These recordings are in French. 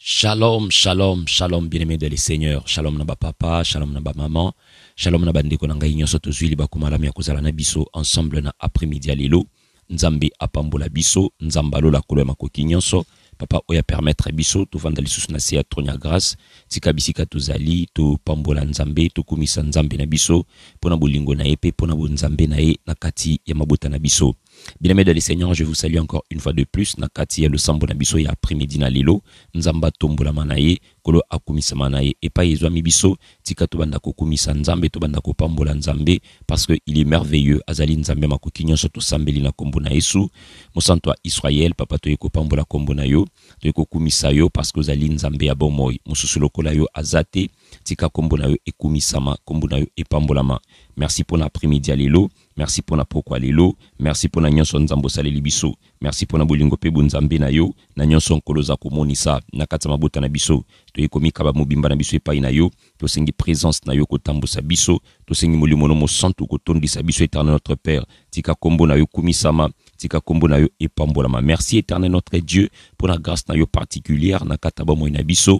Shalom, shalom, shalom, bien-aimés de les seigneurs. Shalom naba papa, shalom naba maman, shalom naba ndeko na ngai nyonso tozwi libakuma la kozala na biso ensemble na après-midi ya lelo. Nzambe apambola biso, nzamba lola kolo ya makoki nyonso. Papa oya permettre biso to vanda lisusu na se ya tronia grâce. Tika bisika tozali to pambola nzambe to kumisa nzambe na biso pona bolingo na ye pe pona bo nzambe na ye na kati ya mabota na biso. Bien-aimés de les seigneurs, je vous salue encore une fois de plus. Nakati ya le sambo na biso ya après-midi na lelo. Nzamba tombola manaye, kolo akumisa manaye. Et pas yezwa mibiso, tika to banda kumisa nzambe, to banda pambola nzambe, parce que il est merveilleux. Azali nzambe makoki nyonso to sambeli na kombo na Yesu. Mosanto Israël, papa to yeko pambola kombo na yo, to yeko kumisa yo, parce que azali nzambe ya bomoy. Mosusu lokola yo azate, tika kombo na yo ekumisama, kombo na yo epambolama. Merci pour l'après-midi à lelo. Merci pour la pourquoi lelo. Merci pour la nyonso nzambo saleli biso. Merci pour la bolingo pe bunzambe na yo. Na nyonso nkoloza komonisa na kata mabota na biso. To yekomi kaba mobimba na biso epai na yo. To sengi présence na yo kotambo sa biso. To sengi molimo no mosantu kotondi sa biso éternel notre Père. Tika kombo na yo kumisama. Tika kombo na yo epambolama. Merci éternel notre Dieu pour la grâce na yo particulière na kata ba mo na biso.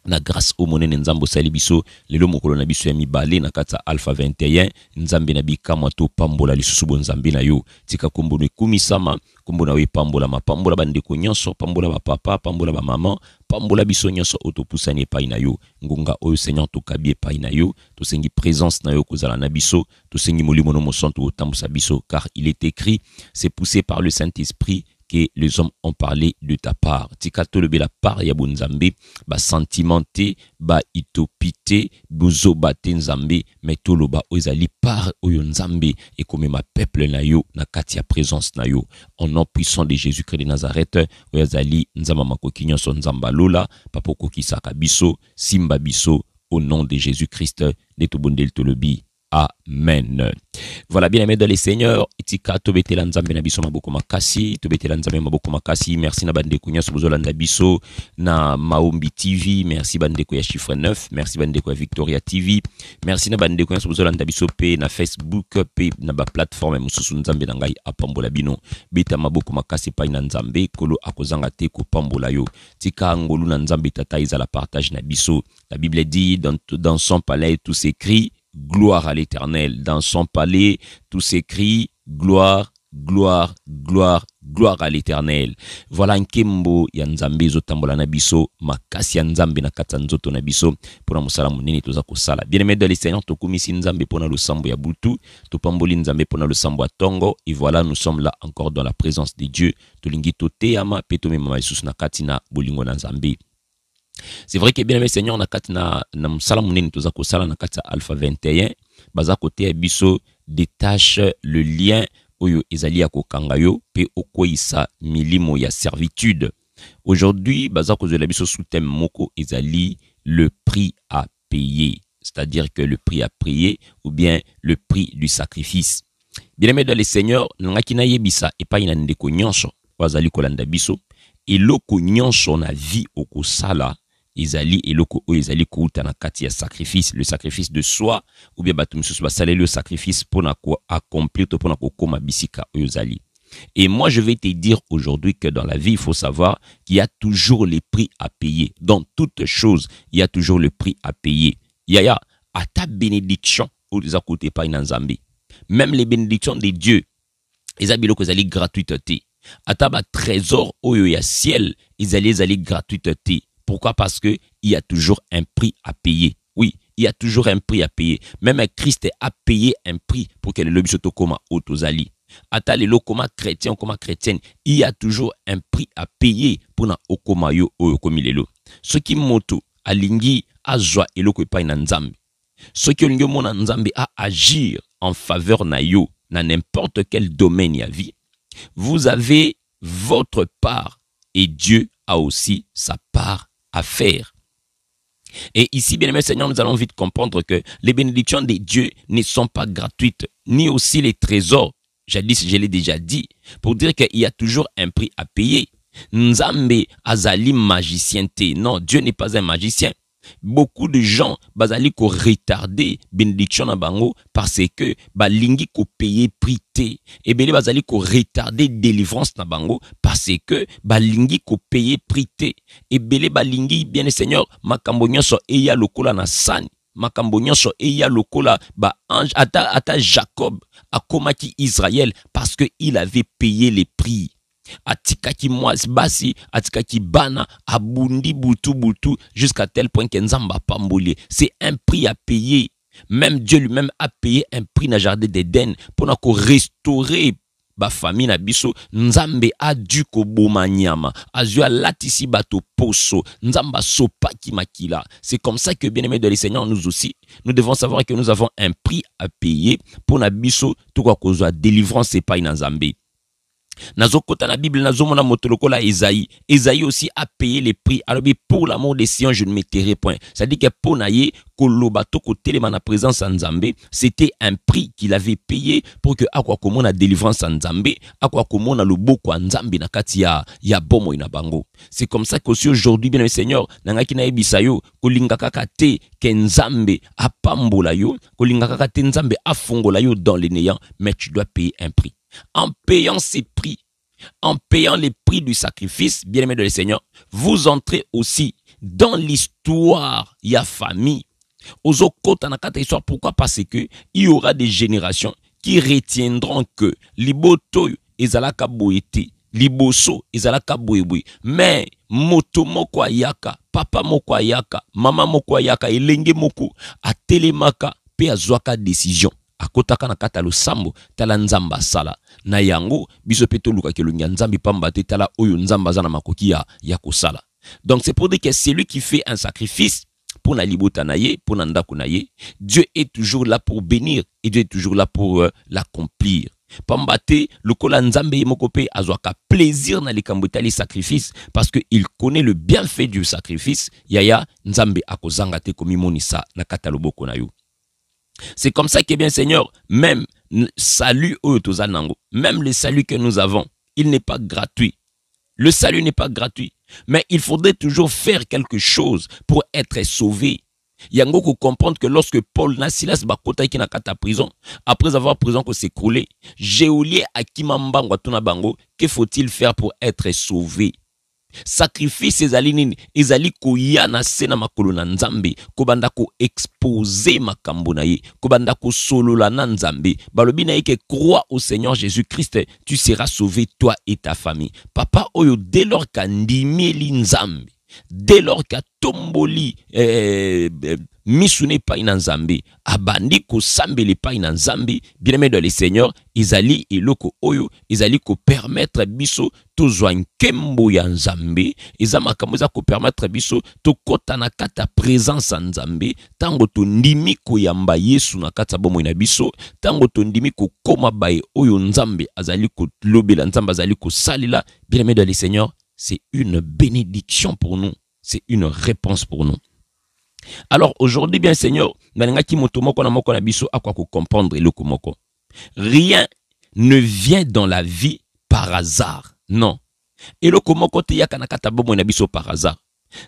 Na grâce au monene nzambo sali biso lelo mokolo na biso ya mibale na kata Alpha 21 nzambe na bikamwa to pambola lisusu bo nzambe na yo tika kombo no kumisama kombo na we pambola mapambola bandeko nyonso pambola ba papa pambola ba maman pambola biso nyonso otopusani epai na yo ngonga oyo Seigneur tokabi epai na yo tosengi présence na yo kozala na biso tosengi molimo no mosantu otambusa biso car il est écrit c'est poussé par le Saint-Esprit que les hommes ont parlé de ta part. Tika tolobe la part ya bonzambe, ba sentimenté, ba itopité, bozo bate nzambe, mais toloba ozali par oyo nzambe et comme ma peuple na yo na kati ya présence na yo. Au nom puissant de Jésus-Christ de Nazareth, oyazali nzamba makoki nyonso nzamba lola, papo koki saka biso, simba biso au nom de Jésus-Christ de tobondel tolobi. Amen. Voilà, bien aimé dans les seigneurs, itika tobetela nzambe na biso maboko makasi, tobetela nzambe maboko makasi. Merci na bandeko nyonso bozolanda biso na Maombi TV, merci bandeko ya chiffre 9, merci bandeko ya Victoria TV, merci na bandeko nyonso bozolanda biso pe na Facebook pe na ba plateforme mususu nzambe na ngai apambola bino. Beta maboko makasi pa na nzambe kolo akozanga te ko pambola yo. Tika ngolu na nzambe tata izala partage na biso. La Bible dit dans son palais tout s'écrit gloire à l'Éternel. Dans son palais, tout s'écrit gloire, gloire, gloire, gloire à l'Éternel. Voilà nkembo ya nzambe zotambola na biso, makasi ya nzambe na kata nzoto na biso, pona musala munene toza kosala. Bien-aimé dans les seigneurs, tokumisi nzambe pona le sambo ya butu, topamboli nzambe pona le sambo ya tongo, et voilà, nous sommes là encore dans la présence de Dieu. Tolingi toteyama, peto mema lisusu na katina bolingo na nzambe. C'est vrai que bien aimé Seigneur na kati na msala munene toza kosala na kati Alpha 21 baza kote ya biso détache le lien oyo ezali ya kokanga yo pe okoisa milimo ya servitude. Aujourd'hui baza kozela biso sous thème moko ezali le prix à payer, c'est-à-dire que le prix à payer ou bien le prix du sacrifice. Bien aimé dans les seigneurs ngaki na yebisa epai na ndeko nyonso bazali kolanda biso eloko nyonso na vie okosala ezali eloko o ezali kouta na kati ya sacrifice, le sacrifice de soi ou bien bato misusu basaleli le sacrifice pour na ko accomplir to pour na ko koma bisika o ezali. Et moi je vais te dire aujourd'hui que dans la vie il faut savoir qu'il y a toujours les prix à payer. Dans toute chose, il y a toujours le prix à payer. Il y a à ta bénédiction au des côté pa na Nzambe. Même les bénédictions de Dieu, ezabilo ko ezali gratuité. Ata ba trésor oyo ya ciel, ezali gratuité. Pourquoi? Parce que il y a toujours un prix à payer. Oui, il y a toujours un prix à payer. Même Christ a payé un prix pour que le lobisoto koma otozali. Ata le koma chrétien, koma chrétienne, il y a toujours un prix à payer pour na okoma yo oyo komi lelo. Ce qui moto alingi azwa eloko epai na nzambe. Ce qui olingi mona nzambe a agir en faveur na yo na n'importe quel domaine ya vie. Vous avez votre part et Dieu a aussi sa part à faire. Et ici, bien aimé Seigneur, nous allons vite comprendre que les bénédictions de Dieu ne sont pas gratuites, ni aussi les trésors. Jadis, je l'ai déjà dit, pour dire qu'il y a toujours un prix à payer. Nzambe azali magicien te. Non, Dieu n'est pas un magicien. Beaucoup de gens bazali ko retarder bénédiction na bango parce que balingi ko payer prix te. Et bele bazali ko retarder délivrance na bango parce que balingi ko payer prix te. Et bele balingi bien le Seigneur makambo nyonso eya lokola na sani. Makambo nyonso eya lokola ba ange ata Jacob akomaki Israël parce que il avait payé les prix. Atikaki mwasi basi, atikaki bana, abundi butu jusqu'à tel point que Nzamba pamboli. C'est un prix à payer. Même Dieu lui-même a payé un prix dans le jardin d'Éden pour nous restaurer ba famille na biso. Nzambe a dû ko boma nyama, azua latisi bato poso, Nzamba sopa ki makila. C'est comme ça que bien aimé de les Seigneurs, nous aussi, nous devons savoir que nous avons un prix à payer pour na biso tout quoi qu'on soit délivrance et pas na Nzambe. Nazokota na Bible nazomona motolokola Esaïe. Esaïe aussi a payé les prix. Alors pour l'amour des Sion, je ne m'étairai point. C'est-à-dire que pour naye koloba toko telema na présence en Nzambe, c'était un prix qu'il avait payé pour que akwa komona délivrance en Nzambe, akwa komona loboko en Nzambe na kati ya bomo ina bango. C'est comme ça qu'aussi aujourd'hui bien le Seigneur nangaki na ebisa yo kolinga kaka te ke Nzambe apambola yo, kolinga kaka te Nzambe afongola yo dans le néant, mais tu dois payer un prix. En payant ces prix, en payant les prix du sacrifice, bien-aimés de le Seigneur, vous entrez aussi dans l'histoire, il y a famille. Aux autres histoire, pourquoi? Parce que il y aura des générations qui retiendront que liboto ezalaka boyete, liboso ezalaka boyeboy, mais moto moko ayaka, papa moko ayaka, mama moko ayaka, elenge moko atelemaka pe azwaka décision. Akotaka na kata lo sambo tala Nzamba sala na yango biso peto luka ke lunga Nzambi pamba te tala oyo Nzamba zana makoki ya kosala. Donc c'est pour dire que c'est lui qui fait un sacrifice pour na libota na ye, pour na ndako na ye. Dieu est toujours là pour bénir et Dieu est toujours là pour l'accomplir. Pamba te lokola Nzambe mokope azwaka plaisir na likambota les sacrifices parce que il connaît le bienfait du sacrifice. Yaya Nzambe akozanga te komimonisa na kata loboko na yo. C'est comme ça que bien Seigneur, même salut même le salut que nous avons, il n'est pas gratuit. Le salut n'est pas gratuit, mais il faudrait toujours faire quelque chose pour être sauvé. Yango ko comprendre que lorsque Paul na Silas bakota ki na kata prison, après avoir prison ko s'écrouler, Géolier akimambango tuna bango, que faut-il faire pour être sauvé? Sacrifice ezali nini? Ezali koya na sena makolo na Nzambe, kobanda ko exposer makambo na ye, kobanda ko solola na Nzambe. Balobi na ye ke crois au Seigneur Jésus-Christ, tu seras sauvé toi et ta famille. Papa oyo dès lors kandimeli Nzambe, dès lors ka tomboli misune pa ina Nzambe, abandi ko sambeli pa ina Nzambe, bien-aimé dans le Seigneur, izali eloko oyo, izali ko permettre biso to zwa nkembo ya Nzambe, izama kamoza ko permettre biso to kota na kata présence en Nzambe, tango to ndimi ko yamba Yesu na kata bomo ina biso, tango to ndimi ko koma bae oyo Nzambe azali ko lobela, Nzambe azali ko salila, bien-aimé dans le Seigneur, c'est une bénédiction pour nous, c'est une réponse pour nous. Alors aujourd'hui bien Seigneur, comprendre rien ne vient dans la vie par hasard. Non. Et le komoko te yakanakata bomo na biso par hasard.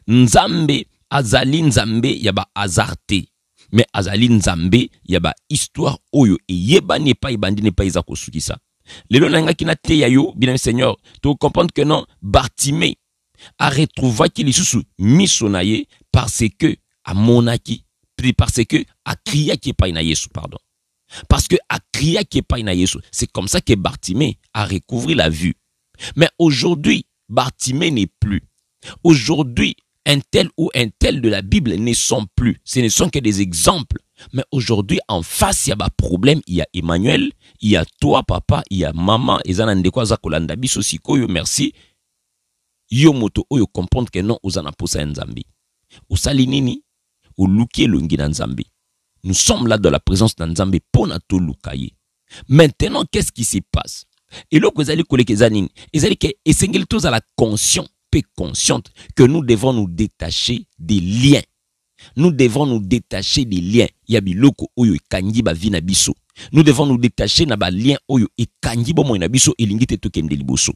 Nzambe azali Nzambe yaba hasardé. Mais azali Nzambe yaba histoire oyo e yebani pa ibandi ne pa izako sukisa. Lelo nanga kina te yayo bien Seigneur, tu comprendre que non Bartimée a retrouvé qu'il lisusu misonaye parce que à monaki, parce que a crié qui est pas na Yesu, pardon. Parce que a crié qui est pas na Yesu. C'est comme ça que Bartimée a recouvert la vue. Mais aujourd'hui, Bartimée n'est plus. Aujourd'hui, un tel ou un tel de la Bible ne sont plus. Ce ne sont que des exemples. Mais aujourd'hui, en face, il y a un problème. Il y a Emmanuel, il y a toi, papa, il y a maman, et zanandekwa zakolanda biso sikoyo, merci. Yo moto oyo comprendre que non, ozana posa Nzambi. Osali nini? Ou luki longi na Nzambe. Nous sommes là dans la présence de Nzambe pour nato lukaye. Maintenant, qu'est-ce qui se passe? Et là, vous allez coller zanine. Ils allaient que essengel tous à la conscience, peu consciente, que nous devons nous détacher des liens. Nous devons nous détacher des liens. Yabiloko oyo kangi ba vina biso. Nous devons nous détacher na ba lien oyo e kangi bo mo na biso elingite to kende liboso.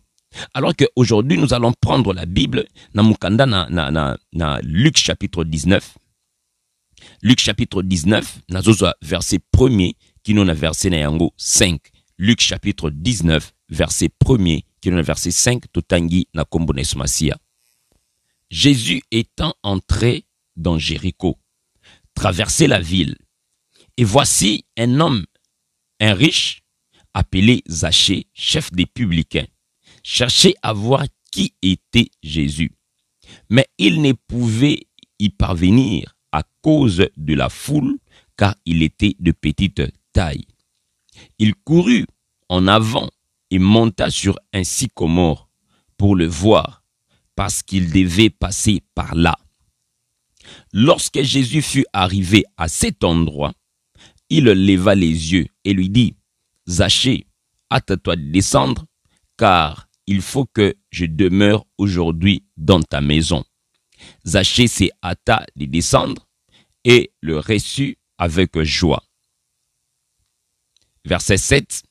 Alors que aujourd'hui nous allons prendre la Bible na mukanda na Luc chapitre 19. Luc chapitre 19, nazozwa verset 1er, qui nous a verset na yango 5. Luc chapitre 19, verset 1er, qui nous a verset 5, totangi na kombo na Masia. Jésus étant entré dans Jéricho, traversait la ville, et voici un homme, un riche, appelé Zachée, chef des publicains, cherchait à voir qui était Jésus. Mais il ne pouvait y parvenir à cause de la foule, car il était de petite taille. Il courut en avant et monta sur un sycomore pour le voir, parce qu'il devait passer par là. Lorsque Jésus fut arrivé à cet endroit, il leva les yeux et lui dit, « Zachée, hâte-toi de descendre, car il faut que je demeure aujourd'hui dans ta maison. » Zachée s'est hâta de descendre et le reçut avec joie. Verset 7.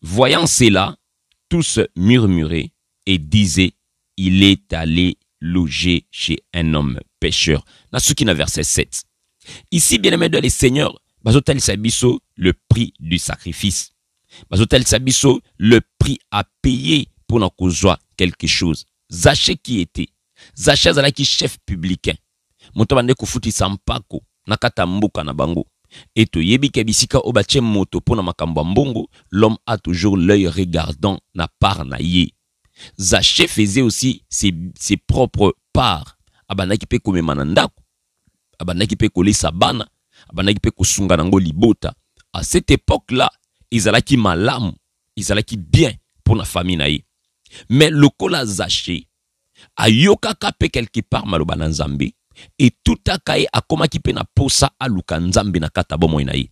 Voyant cela, tous murmuraient et disaient, il est allé loger chez un homme pécheur. Nasukina verset 7. Ici, bien-aimé de les seigneurs, bazotel sabiso le prix du sacrifice. Bazotel sabiso le prix à payer pour nous causer quelque chose. Zachée qui était? Zachée zalaki chef publicain. Motabande kufuti sampako nakata mbuka na bango. Et to yebi kebisika obache moto pona makambo mbongo, l'homme a toujours l'œil regardant na part na ye. Zachée faisait aussi ses propres parts. Abanaki pe komema na ndako, abanaki pe kolisa bana, abanaki pe kosunga nango libota. À cette époque-là, izalaki malamu, izalaki bien pour la famille na ye. Mais lokola Zachée ayokaka pe quelque part maloba na Nzambe, et tout akaye akomaki pe na posa aluka Nzambe na kata bomoi na ye.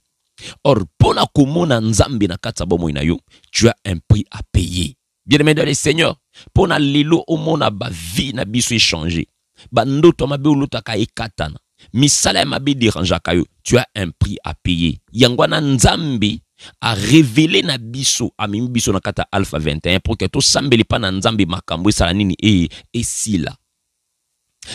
Or pona komona Nzambe na kata bomoi na yo, tu as un prix à payer. Bien-aimé dans les seigneurs, pona lelo omona ba vie na biso échangé. Ba ndoto mabe ulutaka ekatana. Misala mabe dérangeaka yo, tu as un prix à payer. Yangwana Nzambe a révélé na biso amimi biso na kata Alpha 21 pour que to sambeli pa na Nzambe makambo sala nini et si là.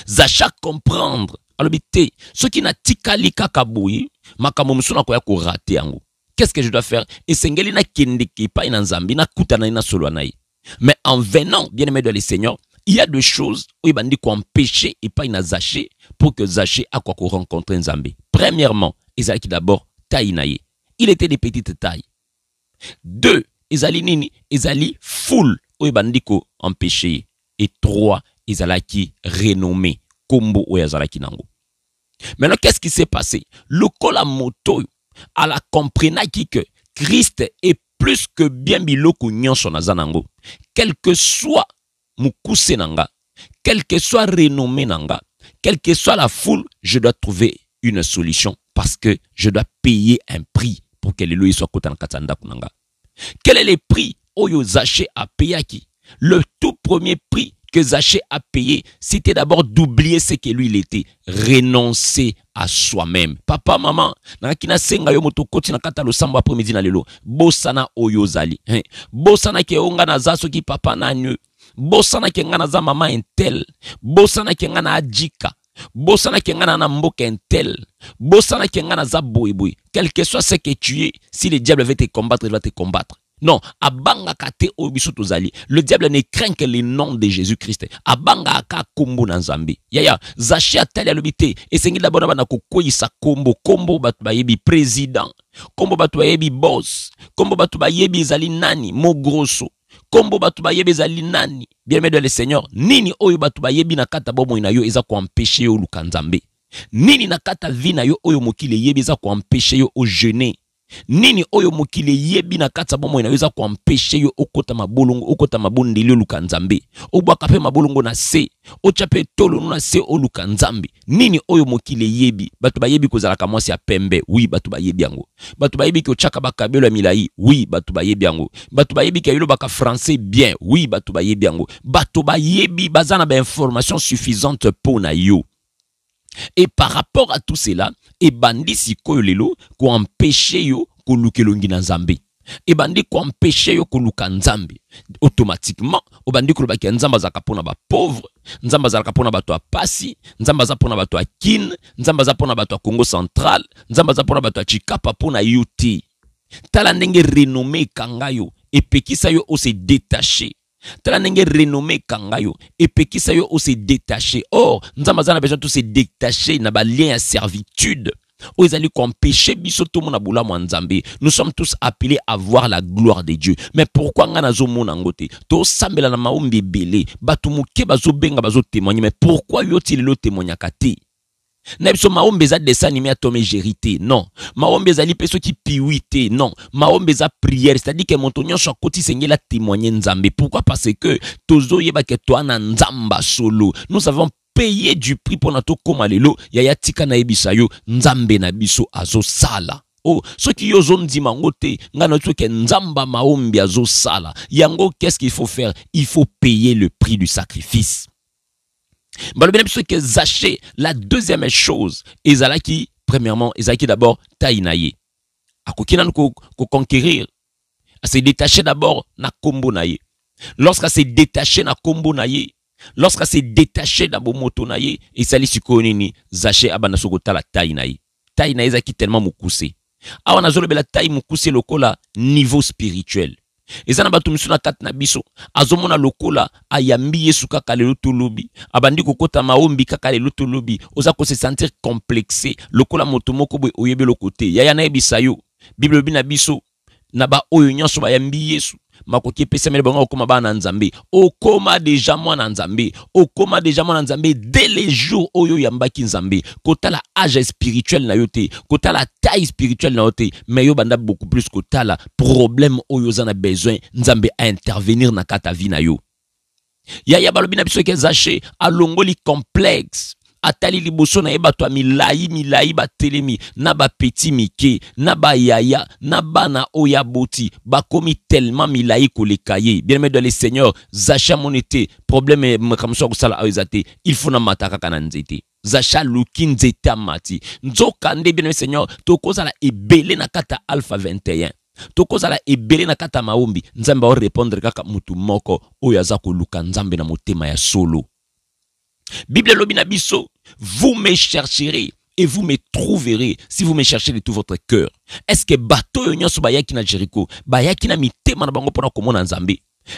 Zachée comprendre alobité ce qui na tikali kaka boyi makambo musuna ko ya ko rater yango. Qu'est-ce que je dois faire? Et sengeli na kende ki pa na Nzambe na kutana na solo na ye. Mais en venant, bien-aimé de les seigneurs, il y a deux choses où il bandi qu'on empêcher et pas une Zachée pour que Zachée a quoi qu'on rencontre Nzambe. Premièrement, Ezali d'abord taille naïe. Il était de petite taille. Deux, Ezali nini, Ezali foule où il bandi qu'on empêcher. Et trois, Ezali qui renommé Kombo ou Ezali qui nango. Maintenant, qu'est-ce qui s'est passé? Le kola moto à la comprena qui que Christ est plus que bien biloko nyonso na zanango. Quel que soit mukuse nanga, quel que soit renommé nanga, quelle que soit la foule, je dois trouver une solution parce que je dois payer un prix pour que les lois soient kotan katanda kunanga. Quel est le prix oyo Zachée a payé qui? Le tout premier prix que Zachée a payé, c'était d'abord d'oublier ce que lui il était, renoncer à soi-même. Papa, maman, nakina senga yo moto koti na kata lo samba après-midi na lelo. Bosana oyo zali. Bosana ke onga na zaso ki papa na nyu. Bosana ke ngana za mama entel. Bosana ke ngana adjika. Bosana ke ngana na mboka entel. Bosana ke ngana za boy boy. Quel que soit ce que tu es, si le diable veut te combattre, il va te combattre. Non, abanga kate obisu tozali. Le diable ne craint que le nom de Jésus-Christ. Abanga aka kombo na Nzambe. Yaya, Zachée atali alobité. Et sengi d'abord na kokoyisa kombo, kombo batu bayebi président, kombo batu bayebi boss, kombo batu bayebi ezali nani, mo grosso. Kombo batu bayebi ezali nani. Bien-aimé de le Seigneur, nini oyo batu bayebi na kata bomo ina yo eza ko empêcher yo luka Nzambe. Nini na kata vi na yo oyo mokile yebi eza ko empêcher yo au jeûner. Nini oyo mokile yebi na kata bomo inaweza kuampeshe yo okota mabolongo okota mabondeli luka Nzambe obwaka pe mabolongo na se ochape tolo na se oluka Nzambe. Nini oyo mokile yebi batu bayebi kozalaka mwasi ya pembe, oui batu bayebi yango. Batu bayebi ko chaka bakabelo ya milai, oui batu bayebi yango. Batu bayebi ke yolo baka français bien, oui batu bayebi yango. Batu bayebi bazana ba information suffisante pour na yo. Et par rapport à tout cela, et bandi si ko lelo ko empêcher yo ko lukelongi na Nzambe. et bandi ko empêcher yo koluka nzambe automatiquement obandi ko lobaki nzamba za kapona ba pauvre, nzamba za kapona bato a pasi, nzamba za pona bato a kin, nzamba za pona bato a Congo central, nzamba za pona bato a Chikapa pona UT. Tala ndenge renommé kangayo et pekisa yo o se détacher. Tala ndenge renommé kangayo et pekisa yo o se détacher. Or nzamba za na besoin tout se détacher na ba lien à servitude. Nous sommes tous appelés à voir la gloire de Dieu. Mais pourquoi mais pourquoi yo-t-il le témoignakate? Nebso maombeza dessin animé à Tomé Gérité, non. Maombeza li peso qui piwite, non. Maombeza prière, c'est-à-dire que mon tonyon soit côté seigneur la témoigner nzambe. Pourquoi? Parce que tozo yeba ke toi na nzamba solo. Nous avons payé du prix pour notre komalelo. Yaya tika na ebisayo nzambe na biso azo sala. Oh, ceux qui osent dire mangote, ngano ke nzamba maombi azo sala. Yango, qu'est-ce qu'il faut faire? Il faut payer le prix du sacrifice. Zaché, la deuxième chose, ezalaki, premièrement, ezalaki d'abord taïnaye. Akokinan ko conquérir, à se détacher d'abord na kombo naye. Lorsqu'à se détacher na kombo naye, lorsqu'à se détacher na bomoto naye, et sali sukonini, zaché abana sokota la taïnaye. Taïnaye zaki tellement moukoussé. Awa nazolo bela taï moukoussé lokola niveau spirituel. Ezana batu misuna kat na biso azomona lokola ayambi Yesu kaka lelo tolobi abandi kokota maombi kaka lelo tolobi oza ko se sentir complexé lokola moto moko boye oyebe lokote yaya na ebisa yo Bible bina biso na ba oyo nyonso bayambi Yesu makoki pesa mele bango okoma bana nzambe okoma deja mwana nzambe okoma deja mwana nzambe dès les jours oyo yambaki nzambe kota la âge spirituel na yote kota la taille spirituelle na yote mais yo banda beaucoup plus kota la problème oyo zana besoin nzambe à intervenir na kata vie na yo ya balobina biso ke zaché alongoli complexe atali liboso na yeba to milai ba telemi na ba petit mike na ba yaya na bana oya boti ba komi tellement milai kolekaye bien aimé dans le Seigneur zacha monete problème comme ça kusala awezate il faut na mataka kana nzete zacha lukin nzete mati nzoka nde bien aimé Seigneur to kozala ebele na kata alpha 21 to kozala ebele na kata maombi nzambe o répondre kaka mutu moko oyo aza koluka nzambe na motema ya solo. Bible lobina biso, vous me chercherez et vous me trouverez si vous me cherchez de tout votre cœur. Est-ce que bateau nyonso bayaki na Jericho, bayaki na mitema na bango pona komona nzambe?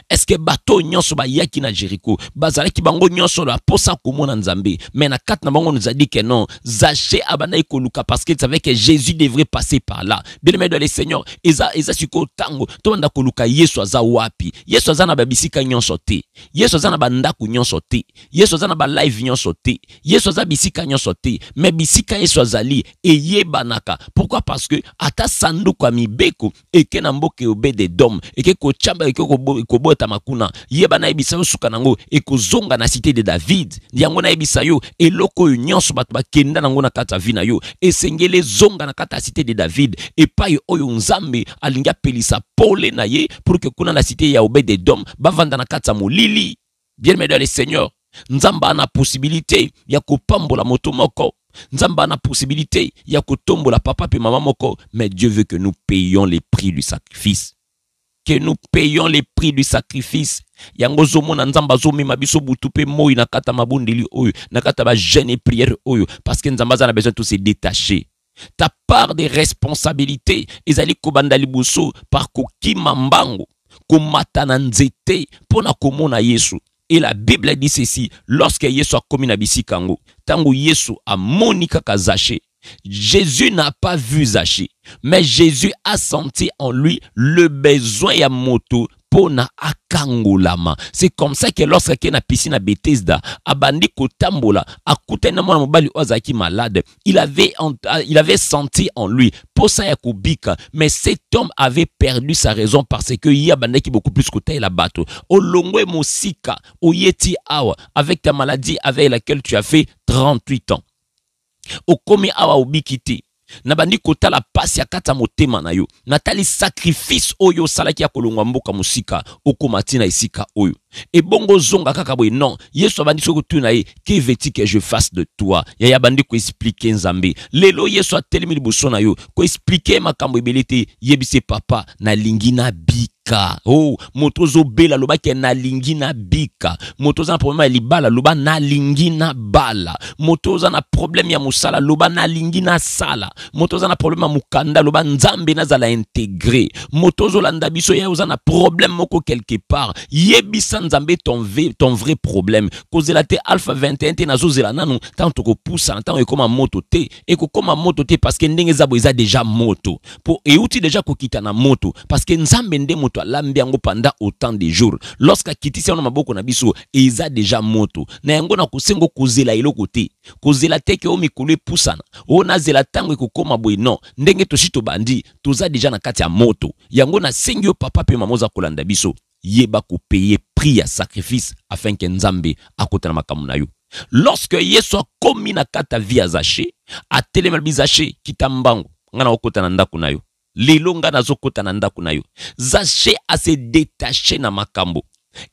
Est-ce que bateau nyonso bayaki na Jericho, bazalaki bango nyonso la posa komona nzambe? Mais na kat na bango nous a dit que non, Zaché abana ikoluka parce qu'il savait que Jésus devrait passer par là. Bien aimé dans le Seigneur, eza siko tango, to banda koluka Yesu aza wapi? Yesu aza na babisika nyonso te. Yesu aza na bandaku nyonso te. Yesu aza na ba live nyonso te. Yesu aza bisika nyonso te. Mais bisika Yesu azali eyebanaka. Pourquoi? Parce que ata sanduku amibeko eke na mboke obede dom, eke ko chamba eke ko bota makuna yeba na ebisa yo suka nango ekozonga na cité de David yango na ebisa yo eloko nyonso bato bakenda nango na kata vina yo esengele zonga na kata cité de David epai oyo nzambe alinga pelisa pole na ye pour que kuna na cité ya Obed-Edom bavanda na kata molili. Bien aimé dans le Seigneur, nzamba na possibilité ya kopambola moto moko, nzamba na possibilité ya kotombola papa pe maman moko, mais Dieu veut que nous payions les prix du sacrifice. Que nous payons les prix du sacrifice. Yango zomo na nzamba zomi mabiso butupe moi na kata mabundili oyo, na kata ba jeûne prière oyo, parce que nzamba za na besoin de se détacher. Ta part de responsabilité ezali kobanda liboso par kokima mbango, komata na nzete pona komona Yesu. Et la Bible dit ceci, lorsque Yesu a commis na bisikango, tango Yesu a moni kaka Zaché, Jésus n'a pas vu Zaché, mais Jésus a senti en lui le besoin ya moto pona akangolama. C'est comme ça que lorsque na piscine à Bethesda, abandi kotambola, akutena mwana mobali ozaki malade, il avait senti en lui posa ya kubika, mais cet homme avait perdu sa raison parce que y a bandaki beaucoup plus côté la bateau. Olongwe mosika, oyeti awa, avec ta maladie avec laquelle tu as fait 38 ans. Okomi awa obikiti. nabandi kotala pasi ya kata motema na yo, natali sacrifice oyo salaki ya kolongwa mboka musika okomati na esika oyo. Et bongo zonga kaka boy non, Yesu abandi soko tuna ye, que veux-tu que je fasse de toi? Ya bandi ko expliquer nzambe. Lelo Yesu atelemi liboso na yo, ko expliquer makambo ebelete, yebise papa na lingina bika. Oh, motozo bela loba ke na lingina bika. Motoza na problème ya libala loba na lingina bala. Motoza na problème ya musala loba na lingina sala. Motoza na problème ya mukanda loba nzambe na zala intégré. Motozo landa biso ya uza na problème moko quelque part. Yebisa nzambe ton vrai problème. Kozela te alpha 21 te nazo zela nanu tanto ko poussa tanto e koma moto te e ko koma moto te parce que ndenge zabo eza déjà moto. Po e uti déjà ko kita na moto parce que nzambe nde moto alambi yango pendant autant de jours. Lorsque kitisi na maboko na biso eza déjà moto. Na yango na kosengo kozela eloko te. Kozela te ke o mikolo poussana. O na zela tango ko koma boy non. Ndenge to shito bandi toza déjà na kati ya moto. Yango na sengi yo papa pe mamoza kolanda biso. Yeba ko payer prix à sacrifice afin que nzambe akotana makambo na yo. Lorsque Yesu a komi na kata via Zaché, a telema bizaché kitambango ngana okotana ndako na yo. Lelo ngana zokotana ndako na yo. Zaché a se détaché na makambo.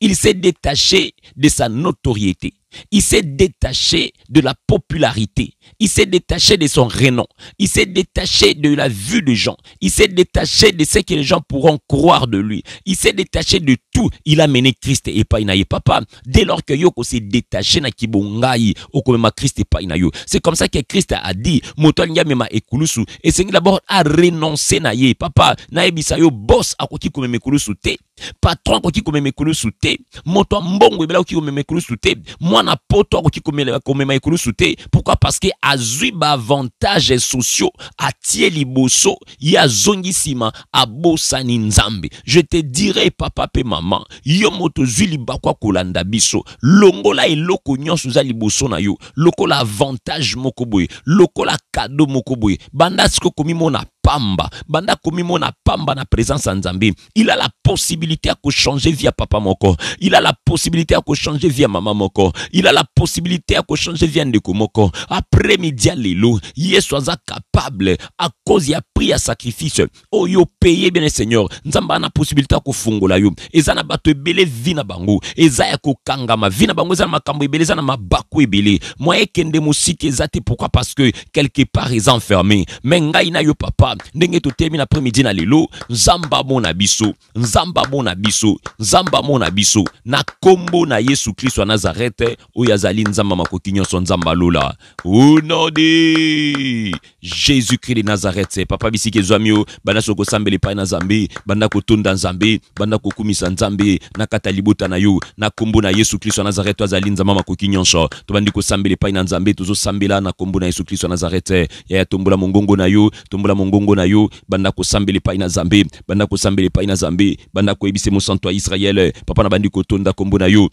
Il s'est détaché de sa notoriété. Il s'est détaché de la popularité. Il s'est détaché de son renom. Il s'est détaché de la vue des gens. Il s'est détaché de ce que les gens pourront croire de lui. Il s'est détaché de tout. Il a mené Christ et pas inaye papa. Dès lors que Yoko s'est détaché na kibongai, okomema Christ et pas inayo. C'est comme ça que Christ a dit, motoal nyamema ekulusu. Et c'est d'abord à renoncer na ye papa. Na ebisa yo boss akoki komema ekulusu te. Patron akoki komema ekulusu te. Moto mbongo ebela akoki komema ekulusu te. Na poto akoki komema ekulusu te. Pourquoi? Parce que azui ba avantages sociaux atie liboso ya zongi sima abosani nzambe. Je te dirai papa pe maman, yo moto zui libakwa kolanda biso longola eloko nyonso za liboso na yo, lokola avantage moko boye, lokola cadeau moko boye, banda siko komimona pamba, banda komimona pamba na présence en nzambe. Il a la possibilité à changer via papa moko, il a la possibilité à changer via maman moko, il a la possibilité à changer via ndeko moko. Après midi lelo, Yesu aza capable à cause ya prix à sacrifice. Oh yo payé bien Seigneur, nzamba na possibilité à kofungola yo. Eza na bato ebele vina bango, eza ya kokangama vina bango, eza na makambo ebele, eza na mabako ebele. Moi ekende musiki ezate, pourquoi? Parce que quelque part ils enfermés. Mais ngai na yo papa, ndenge to termine après-midi na lelo, nzamba mona biso, nzamba mona biso, nzamba mona biso, na kombo na Yesu Christ wa Nazareth, oyazali nzamba makoki nyonso nzamba lola. Au nom de Jésus-Christ de Nazareth, papa bisike zwamio, banda soko sambele pa na Nzambe, banda ko tonda Nzambe, banda ko kumisa Nzambe, na kata libota na yo, na kombo na Yesu Christ wa Nazareth, oyazali nzamba makoki nyonso, to bandi ko sambele pa na Nzambe, tozo sambela na kombo na Yesu Christ wa Nazareth, ya tombola mongongo na yo, tombola mongongo na yo, banda ko sambele pa na Nzambe, banda ko sambele pa na Nzambe, banda ko ebise mo santo Israël, papa na bandi ko tonda kombo na yo.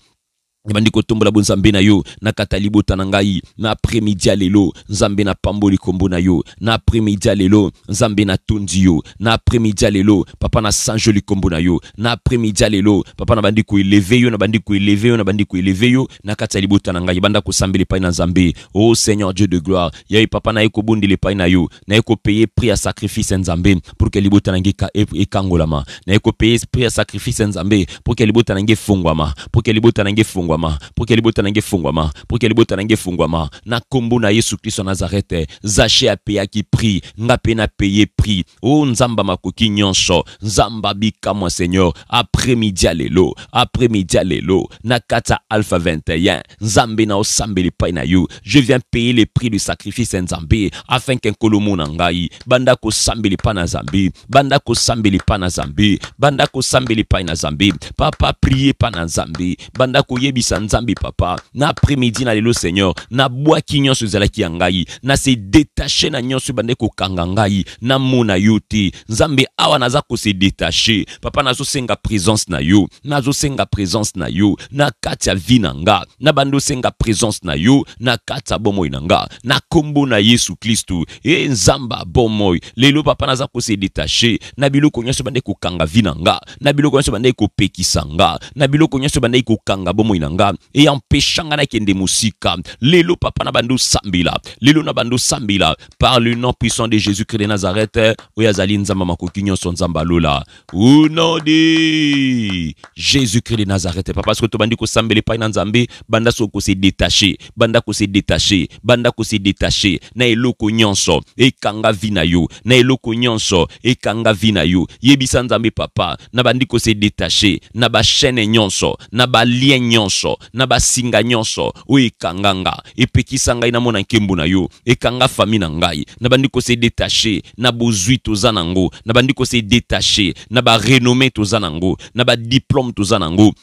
Bandi ko tombola bon Nzambe na yo, na kata libota na ngai, na après-midi lelo, Nzambe na pamboli kombo na yo, na après-midi lelo, Nzambe na tondi yo, na après-midi lelo, papa na sanjoli kombo na yo, na après-midi lelo, papa na bandi ko élever yo, na bandi ko élever yo, na bandi ko élever yo, na kata libota na ngai, banda ko sambele pa na Nzambe. Oh Seigneur Dieu de gloire, yai papa na eko bondi le pa na yo, na eko payer prix à sacrifice Nzambe pour que libota na ngai ekangolama, na eko payer prix à sacrifice Nzambe pour que libota na ngai fungwama, pour que libota na ngai fungwama, pour que libota na ngai fungwama, pour que libota na ngai fungwama, na kombo na Yesu Christ Nazareth. Zaché a payé qui prix, ngape na payé prix. Oh nzamba makoki nyonso, nzamba bika moi Seigneur, après-midi lelo, après-midi lelo, na kata alpha 21, nzambe na osambeli pa na yo. Je viens payer les prix du sacrifice Nzambe afin qu'un kolomo na ngai, banda ko sambeli pa na Nzambe, banda ko sambeli pa na Nzambe, banda ko sambeli pa na Nzambe, papa prier pa na Nzambe, banda ko yebisa Nzambe papa, na après-midi na lelo Seigneur, na boaki nyonso zalaki ya ngai, na se détacher na nyonso bande ko kanga ngai, na mona yote, Nzambe awa naza ko se détacher, papa nazo senga présence na yo, nazo senga présence na yo, na kati ya vi na nga, na bando senga présence na yo, na kati ya bomoi na nga, na kombo na Yesu Kristu, e Nzamba bomoi, lelo papa naza ko se détacher, na biloko nyonso bande ko kanga vi na nga, na biloko nyonso bande ko pekisa nga, na biloko nyonso bande ko kanga bomoi na nanga et empêchanga na kende musika lelo papa na bando sambila lelo na bando sambila par le nom puissant de Jésus-Christ de Nazareth oyazali nzamba makoki nyonso nzamba lola au nom de Jésus-Christ de Nazareth papa parce que to bandi ko sambele pa na nzambe banda so ko se détacher banda ko se détacher banda ko se détacher na eloko nyonso e kanga vina yo na eloko nyonso e kanga vina yo yebisa nzambe papa na bandi ko se détacher na ba chaîne nyonso na ba lien nyonso na ba singa nyonso o e kanganga e pekisa ngai na mona nkembo na yo e kanga fami na ngai na bandi ko se détacher na bozui tozanango na bandi ko se détacher na ba renommée tozanango na ba diplôme tozanango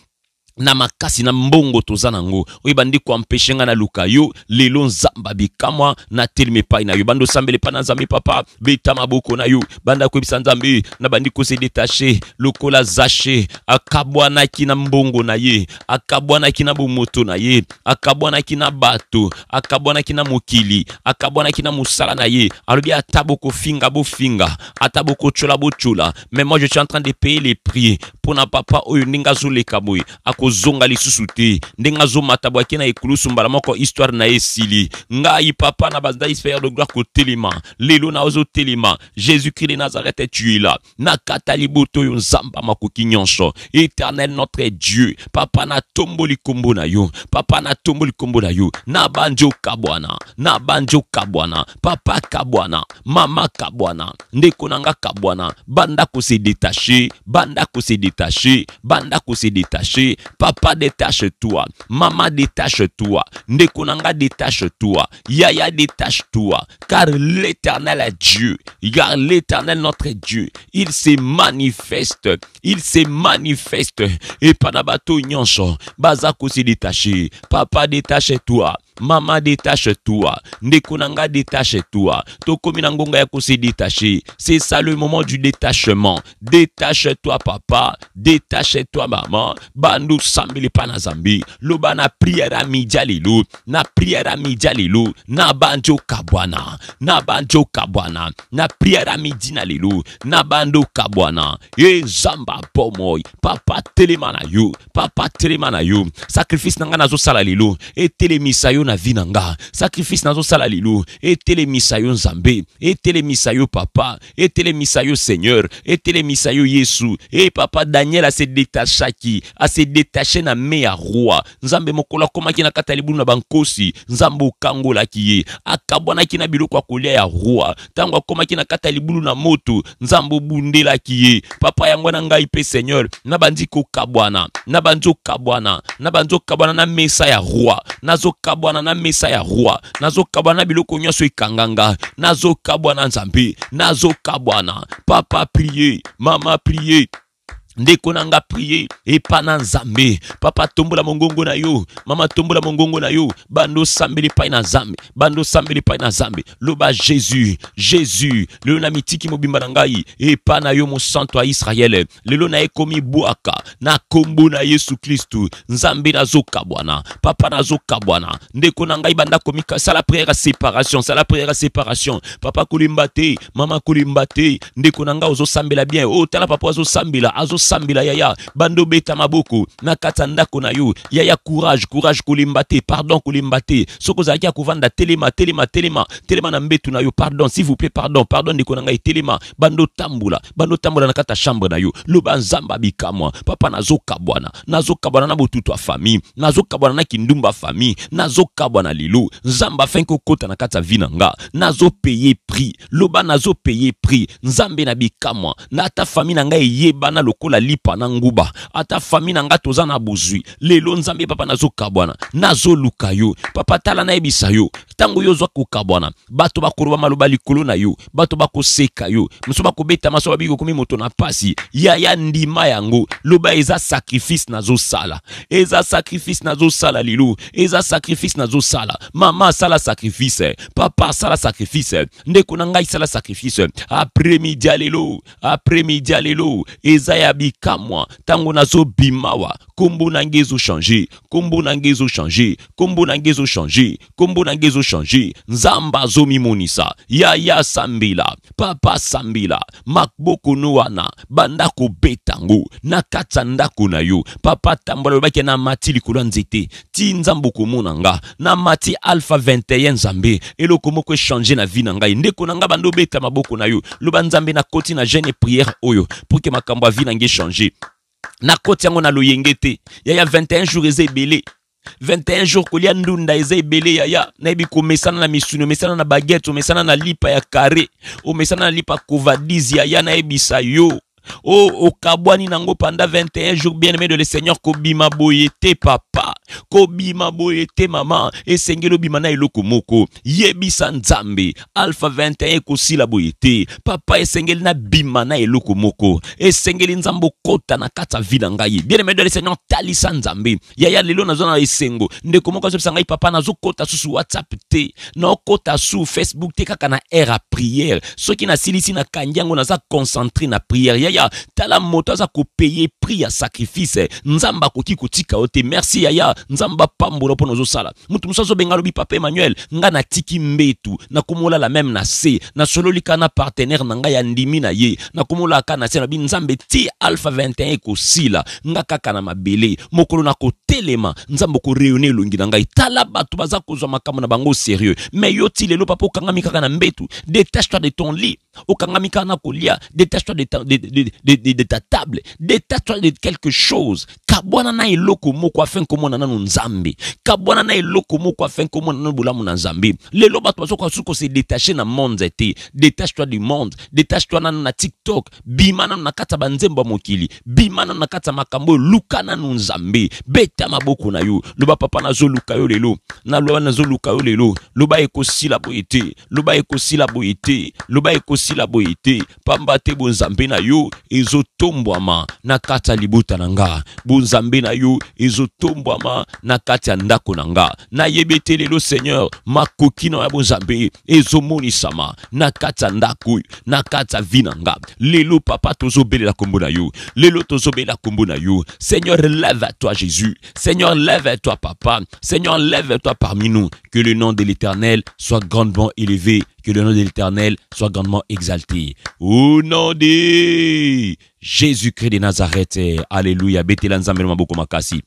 na makasi na mbongo tozanango oyebandi ko empêcher nga na luka yo lelo nzamba bikamwa na teleme pai na yo bando sambele pa na nzambe papa beta maboko na yo banda ko bisa nzambe na bandi ko se détacher lokola zache akabwana ki na mbongo na ye akabwana ki na bomoto na ye akabwana ki na bato akabwana ki na mokili akabwana ki na musala na ye alobi ataboko finga bo finga ataboko chola bo chola mais moi je suis en train de payer les prix pour na papa oyo ninga zo le kaboy zonga lisusu te ndenga zo matabwaki na ekulusu mbala moko histoire na esili ngai papa na bazda isphère de gloire ko telema lelo na ozo telema Jésus-Christ de Nazareth tu es là na katali boto yo nzamba makoki nyonso éternel notre Dieu papa na tomboli kombo na yo papa na tomboli kombo na yo na banjo kabwana papa kabwana mama kabwana ndeko nanga kabwana banda ko se détacher banda ko se détacher banda ko se détacher papa détache-toi, maman détache-toi, Ndekonanga détache-toi, Yaya détache-toi, car l'Éternel est Dieu, car l'Éternel notre Dieu, il se manifeste, et panabato nyonso, bazako se détacher, papa détache-toi, maman détache-toi, Ndekonanga détache-toi, Tokomina ngonga ya ko se détacher, c'est ça le moment du détachement, détache-toi papa, détache-toi maman, bandu sambili pana zambi, loba na prière à midi lelo, na prière à midi lelo, na banjo kabwana, na prière à midi na lelo, na bando kabwana, e zamba pomoy, papa telemana yo, sacrifice nanga nazo sala lelo, e telemisa yo na vinanga, sacrifice nazo sala lelo, e telemisa yo nzambe, e telemisa yo papa, e telemisa yo Seigneur, e telemisa yo Yesu, e papa Daniel a se détachaki, a se détaché na me ya roi, nzambe mokola komaki na kata libulu na bankosi, nzambe ukangola kiye, akabwana ki na biloko kolia ya roi, tango komaki na kata libulu na moto, nzambe bundela kiye, papa yango na ngai pe Seigneur, na bandiko kabwana, na banjo kabwana, na mesa ya roi, nazo kabwana na mesa ya roi, nazo kabwana na biloko nyonso ikanganga, nazo kabwana nzambe, nazo kabwana, papa prier, mama prier, Ndekonanga prier et pana nzambe papa tombola mongongo na yo mama tombola mongongo na yo bando sambeli pa na nzambe loba Jésus lelo na mitiki mobimba na ngai et pana yo mo santo a Israël lelo na ekomi buaka na kombo na Yesu Kristo nzambe nazo kabwana papa nazo kabwana ndekonanga ibanda komika sala prière à séparation papa kolimbate mama kolimbate ndekonanga ozo sambela bien oh tala papa ozo sambela sambila yaya bando beta maboko na katanda kona yo yaya courage kolimbate pardon kolimbate soko zaki akuvanda telema na mbetu na yo pardon s'il vous plaît pardon ndeko nanga telema bando tambula na kata chambre na yo loba nzamba bikamwa papa nazo kabwana na botutu a famille nazo kabwana na kindumba famille nazo kabwana lilo nzamba fenko kota na kata vinanga nazo payer prix loba nazo payer prix nzambe na bikamwa na ta famille nanga yebana lokola lipa na nguba ata famille nanga toza na bozui lelo nzambe papa nazo kabwana nazo luka yo papa tala na ebisa yo tango yo zwa ko kabwana bato bakoroba maloba likolo na yo bato bakoseka yo muso bakobeta maso babiko komi moto na pasi ya ndima yango loba eza sacrifice nazo sala lilo eza sacrifice nazo sala mama sala sacrifice papa sala sacrifice ndeko na ngai sala sacrifice après midi lelo eza ya bikamwa tango nazo bimawa kombo nangezo changer nzamba zo mimonisa ya sambila papa sambila makboko nuana banda ko betango na kata ndako na yo papa tambola lobaki na mati likolo nzete ti nzambo komona nga na mati alpha 21 nzambe eloko moko changer na vie na ngai ndeko na nga bando beta maboko na yo loba nzambe na koti na jeune prière oyo pour que makambo vie na ngai changer na koti yango na loyengete ya 21 jours ezebele 21 jours kolia ndunda eza ebele yaya na ebi komesana na misuni mesana na baguette mesana na lipa ya carré o mesana na lipa covadise yaya na ebisa yo o kabwani nango pendant 21 jours bien-aimé de le Seigneur kobima boyete papa kobima boyete maman esengelo bima na eloko moko yebisa nzambe alpha 21 kosila boyete papa esengeli na bima na eloko moko esengeli nzambo kota na kata vida ngai bien-aimé de le Seigneur talisa nzambe yaya lelo na zona esengo ndeko moko so ngai papa nazo kota su WhatsApp te na kota su Facebook te kaka na era prière soki na silisi na kanyango na za concentré na prière yaya tala moto za ko payer prix ya sacrifice nzamba koki kotika ote merci yaya nzamba pambola po nozo sala mutu musazo benga lobi papa Emmanuel nga na tiki mbetu na komola la même na se na solo likana partenaire na nga ya ndimi na ye na komola kana se na bi nzambe ti alpha 21 ko sila nga kaka na mabele mokolo na ko telema nzambo ko réunir longi na ngai tala batu baza kozwa makambo na bango sérieux mais yo ti lelo papa okanga mikaka na mbetu détache-toi de ton lit okanga mikaka na kolia détache-toi de ta table détache-toi de quelque chose kabwana na eloko moko afin komona nanu nzambe kabwana na eloko moko afin komona nanu bulamu na nzambe lelo bato bazoko suko se détacher na monde te détache-toi du monde détache-toi na TikTok bima nanu na kata banzemba mokili bima nanu na kata makambo luka nanu nzambe beta maboko na yo loba papa nazo luka yo lelo na loba nazo luka yo lelo loba ekosila boyete loba ekosila boyete loba ekosila boyete pamba te bonzambe na yo ezotombwama na kata libuta nanga bonzambe na yo ezotombwama na kata ndako nanga na yebete lelo Seigneur makoki na bonzambe ezomonisama na kata ndako na kata vinanga lelo papa tozobelela kombo na yo lelo tozobelela kombo na yo Seigneur lève-toi Jésus Seigneur lève-toi papa Seigneur lève-toi parmi nous que le nom de l'Éternel soit grandement élevé que le nom de l'Éternel soit grandement exalté. Au nom de Jésus-Christ de Nazareth. Alléluia. Betela nzambe maboko makasi.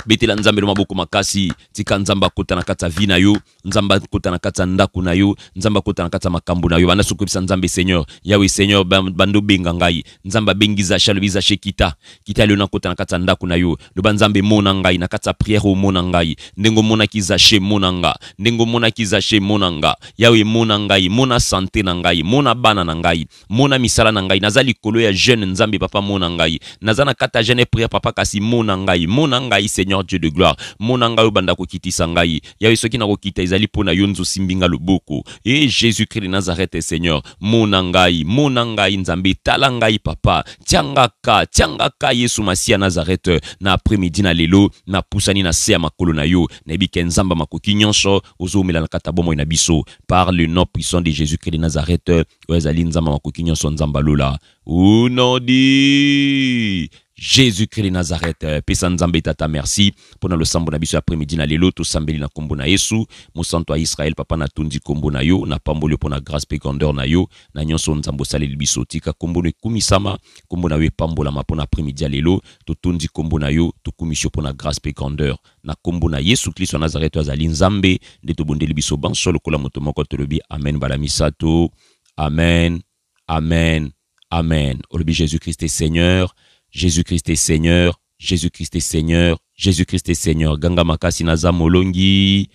Betela nzambe maboko makasi tika nzamba kota na kata vina yo nzamba kota na kata ndaku na yo nzamba kota na kata makambo na yo bana sokopisa nzambe Seigneur yawe Seigneur bando benga ngai nzamba bengiza shalobiza shekita kita leo na kota na kata ndaku na yo loba nzambe mona ngai na kata prière o mona ngai ndengo mona kizashe monanga ndengo mona kizashe monanga yawe mona ngai mona santé na ngai mona bana na ngai mona misala na ngai nazali kolo ya jeune nzambe papa mona ngai nazana kata jeune prière papa kasi mona ngai Seigneur Dieu de gloire monanga yo banda ko kitisa ngai yawe soki na ko kita ezali pona yo nzo simbinga loboko et Jésus-Christ de Nazareth Seigneur monangai nzambe tala ngai papa tiangaka Yesu Masia Nazareth na après-midi na lelo na pusani na se ya makolo na yo na bike nzamba makoki nyonso ozomela na kata bomo na biso par le nom puissant de Jésus-Christ de Nazareth ezali nzamba makoki nyonso nzamba lola au nom de Jésus-Christ de Nazareth. Pesa nzambe tata merci pour le sambo na biso après-midi na lelo to sambeli na kombo na Yesu mosanto a Israël papa na tundi kombo na yo na pambolo pour na grâce pe grandeur na yo na nyonso nzambo saleli biso tika kombo ne kumisama kombo na yo pambola ma pour na après-midi a lelo to tundi kombo na yo to kumisio pour na grâce pe grandeur na kombo na Yesu Kristo na Nazareth azali nzambe de to bondeli biso ban solo kola moto moko tolobi amen bala misato amen amen amen olobi Jésus-Christ est Seigneur Jésus-Christ est Seigneur, Jésus-Christ est Seigneur, Jésus-Christ est Seigneur. Ganga makasi naza molongi,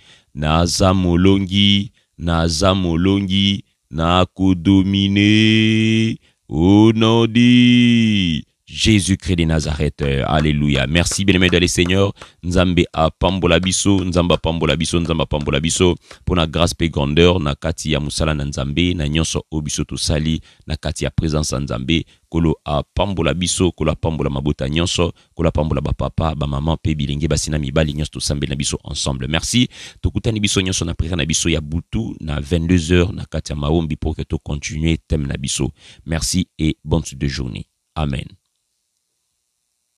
na kodomine, au nom de Jésus-Christ de Nazareth. Alléluia. Merci bien-aimé dans le Seigneur. Nzambe a pambola biso, nzamba pambola biso pour na grâce pe grandeur na kati ya musala na nzambe na nyonso obiso to sali na kati ya présence ya nzambe kolo a pambola biso kolo a pambola mabota nyonso kolo a pambola ba papa ba maman pe bilinge basina mibali nyonso to sambe na biso ensemble. Merci. Tokutani biso nyonso na prière na biso ya butu na 22h na kati ya maombi pour que to continuer thème na biso. Merci et bonne suite de journée. Amen.